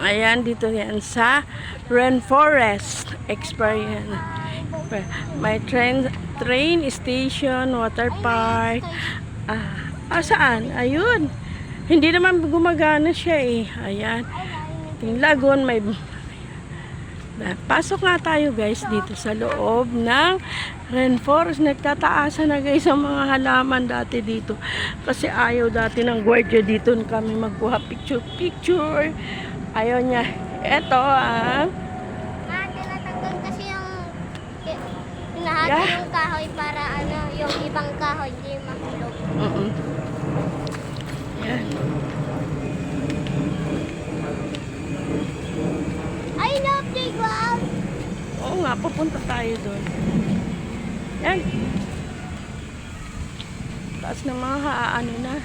Ayan, dito yan sa Rainforest Experience. May train station, water park. Saan? Ayun. Hindi naman gumagana siya eh. Ayan. Yung lagoon, may... Pasok nga tayo guys dito sa loob ng Rainforest. Nagtataasan na guys ang mga halaman dati dito. Kasi ayaw dati ng gwardiya dito kami magkuha picture. Ayaw niya. Eto tinatanggal kasi yung hinahati yung kahoy para yung ibang kahoy hindi mahulog. Yan. Ay, no, playground! Oo nga, pupunta tayo doon. Yan. Taas ng mga na.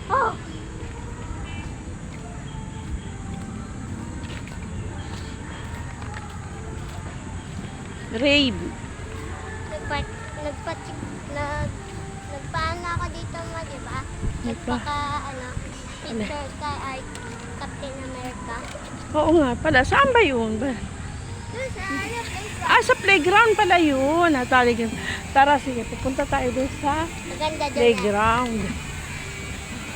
Oh! Rave. Nagpaano ako dito mo, di ba? Picture kay Captain America. Oo nga pala. Saan ba yun? Doon sa playground. Sa playground pala yun. Tara, sige. Pupunta tayo doon sa Maganda doon. playground.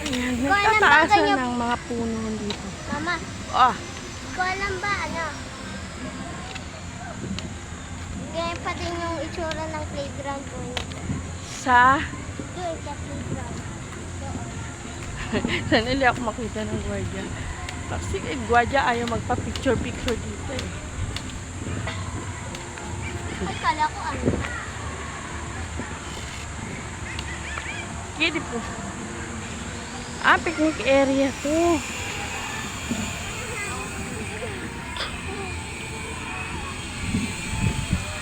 Ayan. Nagtataasan ng mga puno dito. Mama, ko alam ba ganyan pa din yung itsura ng playground ko. Sa? Doon sa playground. Saan nila ako makita ng gwardiya? Kasi gwardiya ayaw magpa-picture dito eh. Ay, kala ko Kidi po. Picnic area to.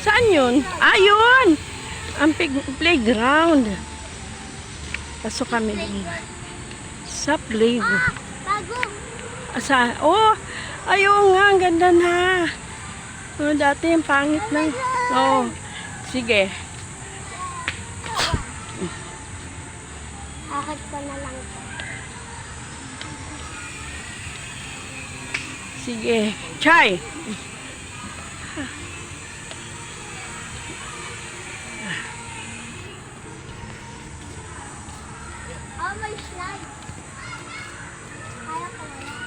Saan yun? Yun! Ang playground. Pasok kami dun. Sa playground. bago. Ayun nga, ang ganda na. Dati yung pangit lang. Sige. Akit ko na lang ito. Sige. Chay! May slide. Kaya ko na lang.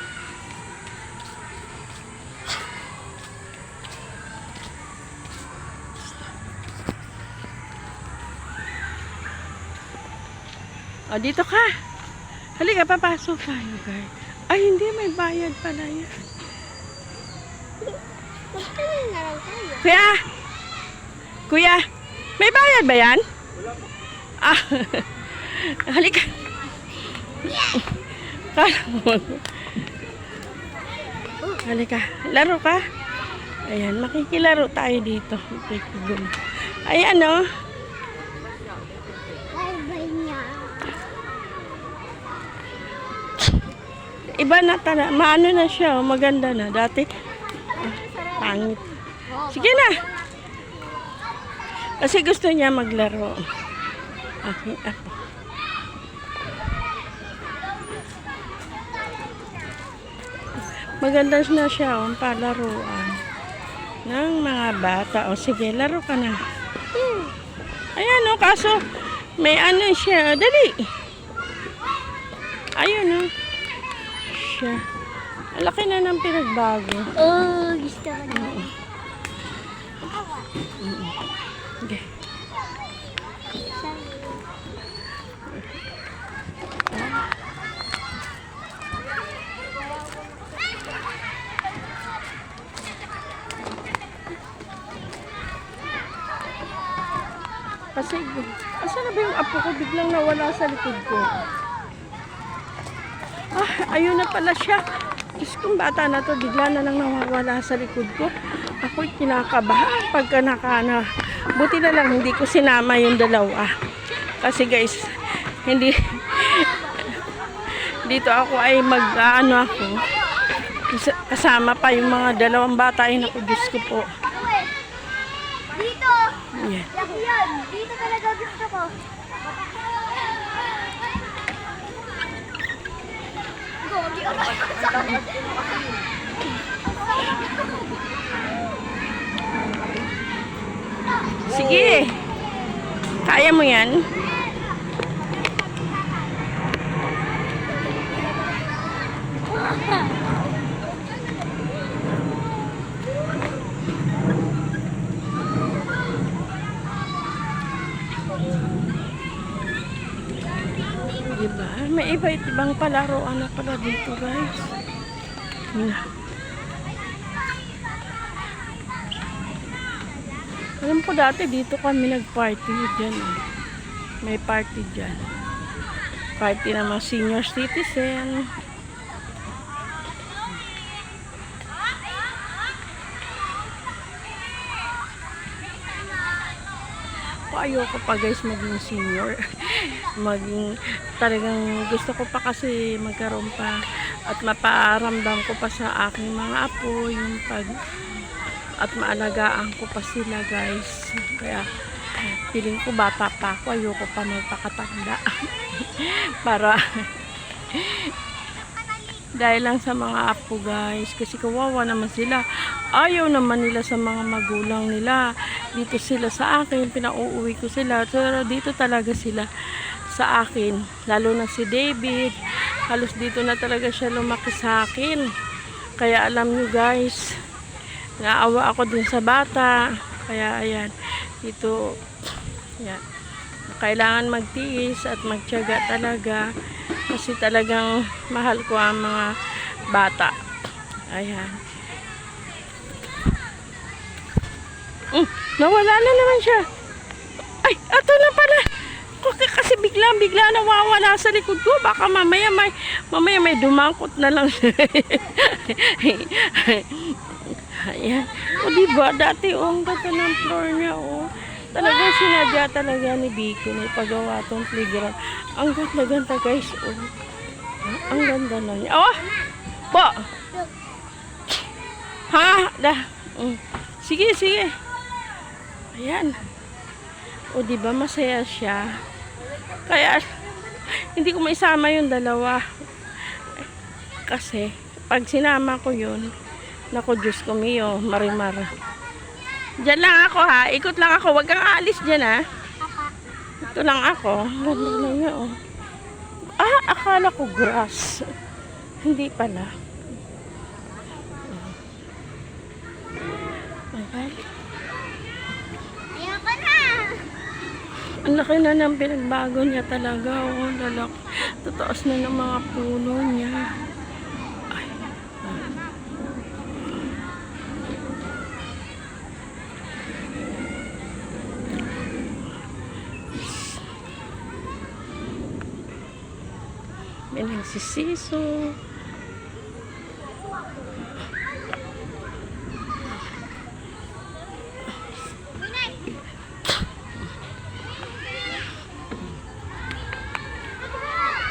Dito ka. Halika, papasok tayo, guys. Hindi, may bayad pala yan. Magtanong na lang tayo. Kuya, may bayad ba yan? Wala po. Halika. Halika, laro ka. Ayan, makikilaro tayo dito. Ayan, Bye-bye niya. Iba na maano na siya, maganda na. Dati, pangit. Sige na. Kasi gusto niya maglaro. Ako. Maganda na siya, palaruan ng mga bata. Sige, laro ka na. Ayan, kaso may siya. Dali. Ayun, siya. Ang laki na ng pinagbago. Gusto ko na. Okay. Kasi, asan na ba yung apo ko? Biglang nawala sa likod ko. Ayun na pala siya. Diyos kong bata na to, bigla na lang nawawala sa likod ko. Ako'y kinakabahan pagka buti na lang hindi ko sinama yung dalawa. Kasi guys, dito ako ay ako. Kasama pa yung mga dalawang bata. Ay naku, Diyos ko po. Dito! Yan. Yan! Dito talaga gusto ko. Sige. Kaya mo yan? Diba? May iba ibang palaruan na pala dito, guys. Na. Alam ko dati dito kami nag-party dyan. May party dyan. Party ng mga senior citizen. Ayoko pa guys maging senior. Maging talagang gusto ko pa kasi magkaroon pa at maparamdam ko pa sa aking mga apo yung pag at maalagaan ko pa sila guys. Kaya feeling ko bata pa ako, ayoko pa magpakatanda. Para dahil lang sa mga apo guys, kasi kawawa naman sila, ayaw naman nila sa mga magulang nila. Dito sila sa akin, pinauuwi ko sila, pero dito talaga sila sa akin, lalo na si David, halos dito na talaga siya lumaki sa akin. Kaya alam nyo guys, naawa ako din sa bata. Kaya ayan, dito yan, kailangan magtiis at magtiyaga talaga kasi talagang mahal ko ang mga bata. Ayan. Nawala na naman siya. Ay, ato na pala. Kasi bigla nawawala sa likod ko. Baka mamaya may dumangkot na lang siya. Ayan. O diba, dati ang ganda ng floor niya, oh. Talagang sinadya talaga ni Vicky na ipagawa tong playground. Ang ganda guys, oh. Ang ganda na niya. Oh! Po! Ha? Sige. Ayan. O diba, masaya siya. Kaya, hindi ko maisama yung dalawa. Kasi, pag sinama ko yun, naku, Diyos ko miyo, marimar. Diyan lang ako ha. Ikot lang ako. Huwag kang aalis dyan ha. Ito lang ako. Ganda na niya oh. Akala ko grass. Hindi pala. Ayan. Ayoko na. Ang laki na ng pinagbago niya talaga. Oh, lalak. Tataas na ng mga puno niya. Ay. May nagsisiso.